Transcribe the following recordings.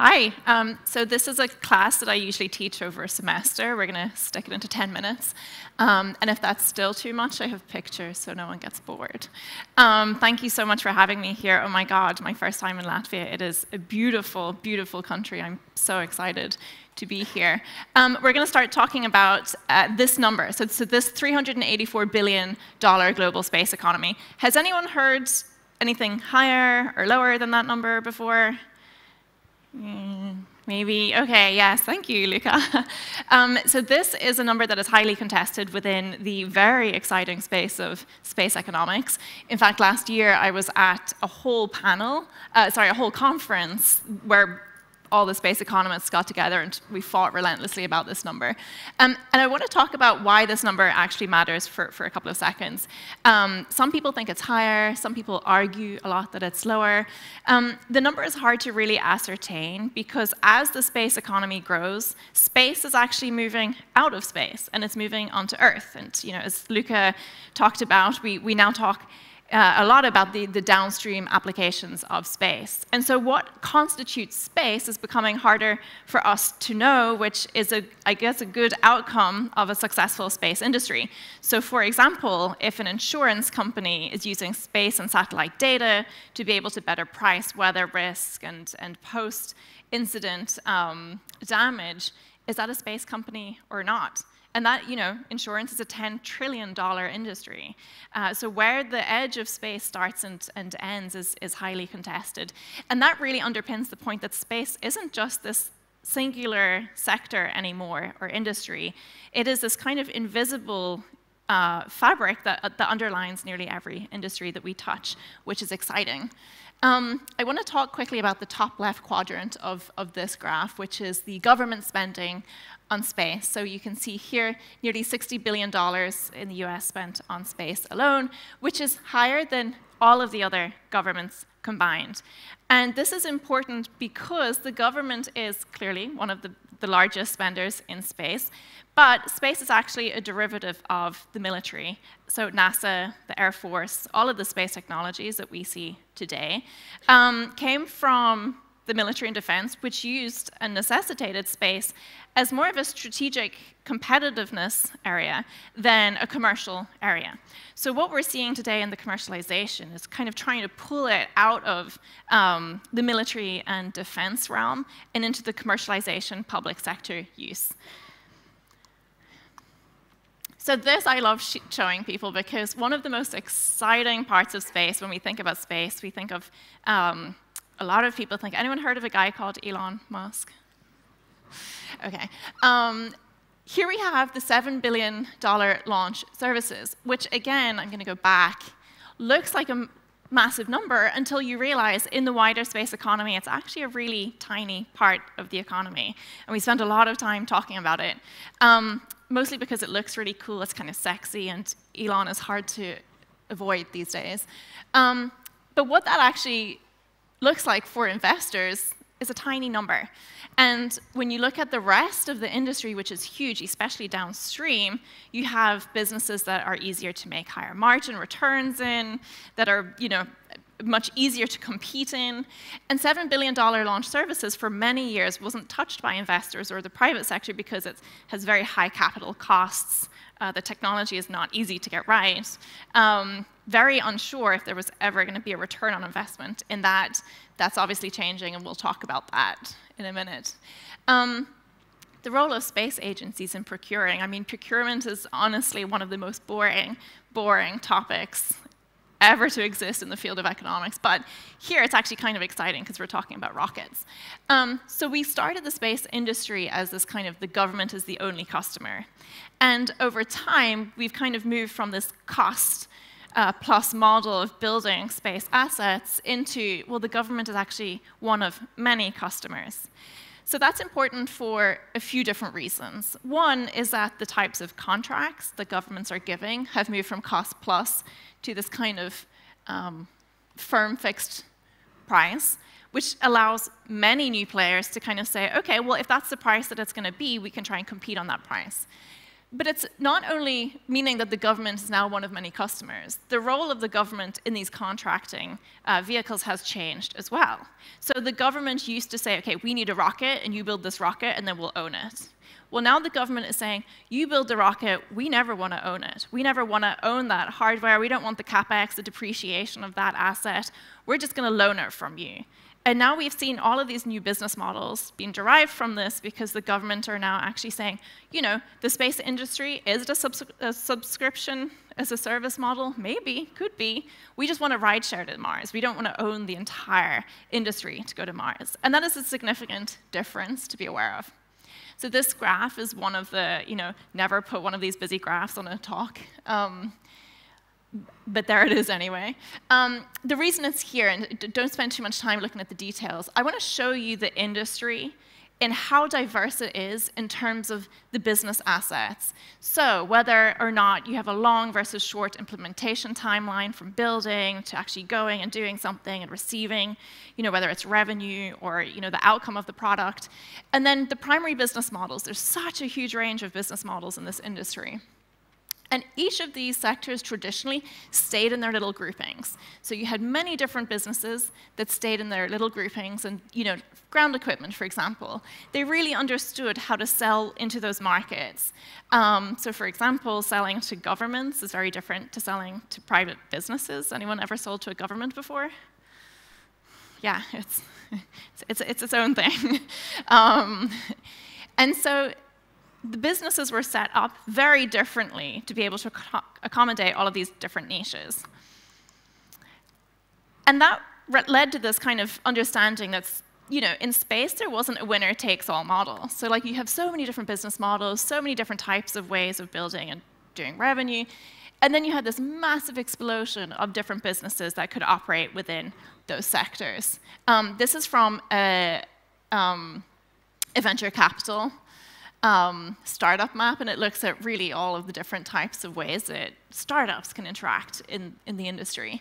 Hi. So this is a class that I usually teach over a semester. We're going to stick it into 10 minutes. And if that's still too much, I have pictures so no one gets bored. Thank you so much for having me here. Oh my God, my first time in Latvia. It is a beautiful, beautiful country. I'm so excited to be here. We're going to start talking about this number. So this $384 billion global space economy. Has anyone heard anything higher or lower than that number before? Maybe. OK, yes, thank you, Luca. So this is a number that is highly contested within the very exciting space of space economics. In fact, last year I was at a whole conference where all the space economists got together and we fought relentlessly about this number. And I want to talk about why this number actually matters for a couple of seconds. Some people think it's higher. Some people argue a lot that it's lower. The number is hard to really ascertain because as the space economy grows, space is actually moving out of space and it's moving onto Earth. And as Luca talked about, we now talk a lot about the downstream applications of space. And so what constitutes space is becoming harder for us to know, which is, I guess, a good outcome of a successful space industry. So for example, if an insurance company is using space and satellite data to be able to better price weather risk and post-incident damage, is that a space company or not? And that, insurance is a $10 trillion industry. So where the edge of space starts and ends is highly contested. And that really underpins the point that space isn't just this singular sector anymore, or industry. It is this kind of invisible fabric that underlines nearly every industry that we touch, which is exciting. I want to talk quickly about the top left quadrant of this graph, which is the government spending on space. So you can see here nearly $60 billion in the US spent on space alone, which is higher than all of the other governments combined. And this is important because the government is clearly one of the largest spenders in space, but space is actually a derivative of the military. So NASA, the Air Force, all of the space technologies that we see today came from the military and defense, which used and necessitated space as more of a strategic competitiveness area than a commercial area. So what we're seeing today in the commercialization is kind of trying to pull it out of the military and defense realm and into the commercialization public sector use. So this I love showing people because one of the most exciting parts of space, when we think about space, we think of a lot of people think, anyone heard of a guy called Elon Musk? OK. Here we have the $7 billion launch services, which, again, I'm going to go back, looks like a massive number until you realize in the wider space economy, it's actually a really tiny part of the economy. And we spend a lot of time talking about it, mostly because it looks really cool, it's kind of sexy, and Elon is hard to avoid these days. But what that actually looks like for investors is a tiny number. And when you look at the rest of the industry, which is huge, especially downstream, you have businesses that are easier to make higher margin returns in, that are much easier to compete in. And $7 billion launch services for many years wasn't touched by investors or the private sector because it has very high capital costs. The technology is not easy to get right. Very unsure if there was ever going to be a return on investment in that. That's obviously changing, and we'll talk about that in a minute. The role of space agencies in procuring. I mean, procurement is honestly one of the most boring topics ever to exist in the field of economics. But here, it's actually kind of exciting because we're talking about rockets. So we started the space industry as this kind of the government is the only customer. And over time, we've kind of moved from this cost plus model of building space assets into, well, the government is actually one of many customers. So that's important for a few different reasons. One is that the types of contracts that governments are giving have moved from cost plus to this kind of firm fixed price, which allows many new players to kind of say, OK, well, if that's the price that it's going to be, we can try and compete on that price. But it's not only meaning that the government is now one of many customers. The role of the government in these contracting vehicles has changed as well. So the government used to say, OK, we need a rocket, and you build this rocket, and then we'll own it. Well, now the government is saying, you build the rocket, we never want to own it. We never want to own that hardware. We don't want the CapEx, the depreciation of that asset. We're just going to loan it from you. And now we've seen all of these new business models being derived from this because the government are now actually saying, you know, the space industry, is it a subscription as a service model? Maybe, could be. We just want to ride share to Mars. We don't want to own the entire industry to go to Mars. And that is a significant difference to be aware of. So this graph is one of the, you know, never put one of these busy graphs on a talk. But there it is anyway. The reason it's here, and don't spend too much time looking at the details, I want to show you the industry and how diverse it is in terms of the business assets. So whether or not you have a long versus short implementation timeline from building to actually going and doing something and receiving, you know, whether it's revenue or, you know, the outcome of the product. And then the primary business models. There's such a huge range of business models in this industry. And each of these sectors traditionally stayed in their little groupings. So you had many different businesses that stayed in their little groupings. And, you know, ground equipment, for example, they really understood how to sell into those markets. So, for example, selling to governments is very different to selling to private businesses. Anyone ever sold to a government before? Yeah, it's its own thing. And so the businesses were set up very differently to be able to accommodate all of these different niches. And that led to this kind of understanding that's, you know, in space, there wasn't a winner-takes-all model. So, like, you have so many different business models, so many different types of ways of building and doing revenue. And then you had this massive explosion of different businesses that could operate within those sectors. This is from a venture capital startup map, and it looks at really all of the different types of ways that startups can interact in the industry.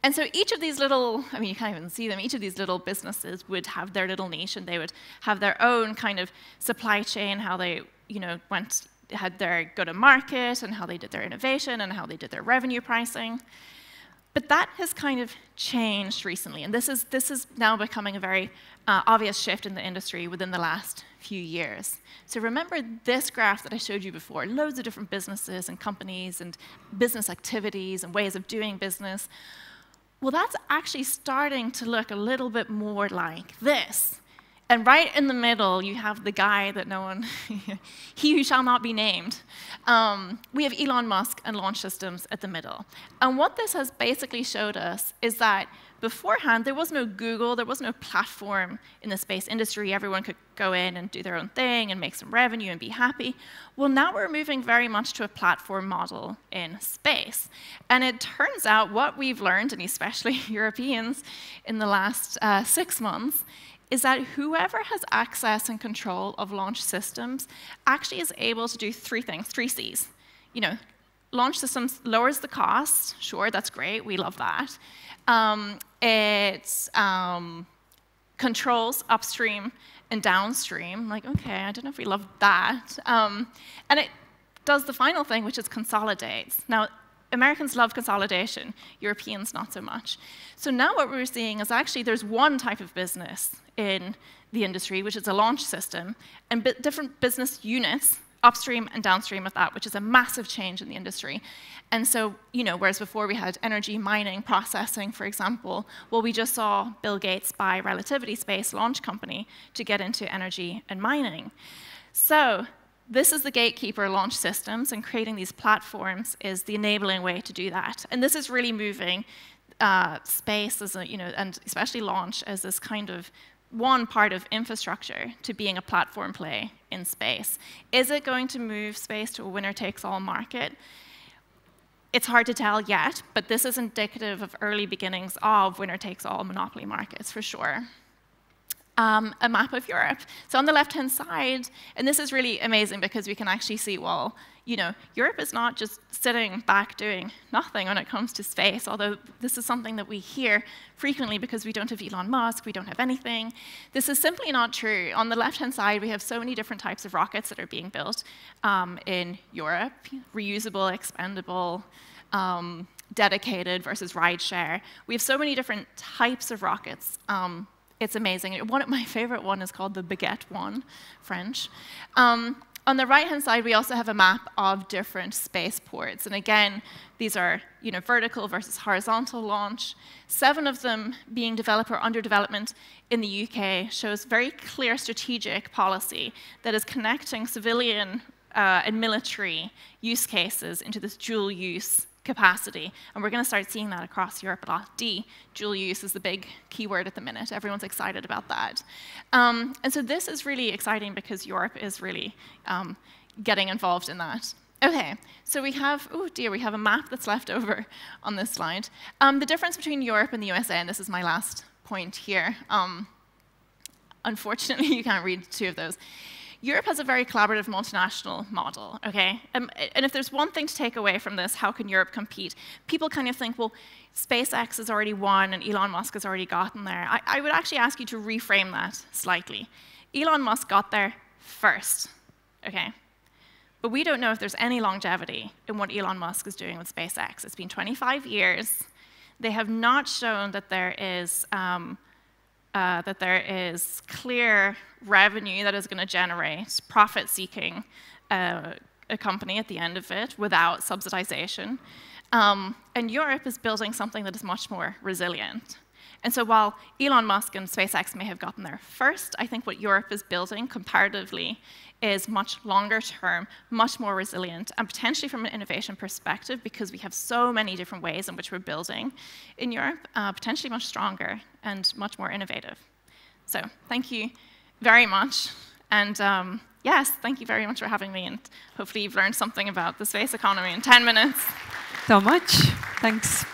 And so each of these little, I mean, you can't even see them, each of these little businesses would have their little niche, and they would have their own kind of supply chain, how they, you know, had their go-to-market, and how they did their innovation, and how they did their revenue pricing. But that has kind of changed recently, and this is now becoming a very obvious shift in the industry within the last few years. So remember this graph that I showed you before, loads of different businesses and companies and business activities and ways of doing business. Well, that's actually starting to look a little bit more like this. And right in the middle, you have the guy that no one, he who shall not be named. We have Elon Musk and Launch Systems at the middle. And what this has basically showed us is that beforehand, there was no Google, there was no platform in the space industry. Everyone could go in and do their own thing and make some revenue and be happy. Well, now we're moving very much to a platform model in space. And it turns out what we've learned, and especially Europeans, in the last 6 months, is that whoever has access and control of launch systems actually is able to do 3 things, 3 C's. You know, launch systems lowers the cost. Sure, that's great. We love that. It controls upstream and downstream. Like, OK, I don't know if we love that. And it does the final thing, which is consolidates. Now, Americans love consolidation. Europeans, not so much. So now what we're seeing is actually there's one type of business in the industry, which is a launch system, and different business units upstream and downstream of that, which is a massive change in the industry. And so, you know, whereas before we had energy, mining, processing, for example, well, we just saw Bill Gates buy Relativity Space launch company to get into energy and mining. So this is the gatekeeper launch systems, and creating these platforms is the enabling way to do that. And this is really moving space as a, you know, and especially launch as this kind of one part of infrastructure to being a platform play in space. Is it going to move space to a winner-takes-all market? It's hard to tell yet, but this is indicative of early beginnings of winner-takes-all monopoly markets, for sure. a map of Europe. So on the left-hand side, and this is really amazing because we can actually see, well, Europe is not just sitting back doing nothing when it comes to space, although this is something that we hear frequently because we don't have Elon Musk, we don't have anything. This is simply not true. On the left-hand side, we have so many different types of rockets that are being built in Europe, reusable, expendable, dedicated versus rideshare. We have so many different types of rockets. It's amazing. My favorite one is called the Baguette one, French. On the right-hand side, we also have a map of different spaceports. And again, these are vertical versus horizontal launch. 7 of them being developed or under development in the UK shows very clear strategic policy that is connecting civilian and military use cases into this dual-use capacity. And we're going to start seeing that across Europe a lot. Dual use is the big keyword at the minute. Everyone's excited about that. And so this is really exciting because Europe is really getting involved in that. OK, so we have, we have a map that's left over on this slide. The difference between Europe and the USA, and this is my last point here. Unfortunately, you can't read 2 of those. Europe has a very collaborative multinational model, okay? And if there's one thing to take away from this, how can Europe compete? People kind of think, well, SpaceX has already won and Elon Musk has already gotten there. I would actually ask you to reframe that slightly. Elon Musk got there first, okay? But we don't know if there's any longevity in what Elon Musk is doing with SpaceX. It's been 25 years. They have not shown that there is clear revenue that is going to generate profit-seeking a company at the end of it without subsidization. And Europe is building something that is much more resilient. And so while Elon Musk and SpaceX may have gotten there first, I think what Europe is building comparatively is much longer term, much more resilient, and potentially from an innovation perspective, because we have so many different ways in which we're building in Europe, potentially much stronger and much more innovative. So thank you very much. And yes, thank you very much for having me. And hopefully you've learned something about the space economy in 10 minutes. So much. Thanks.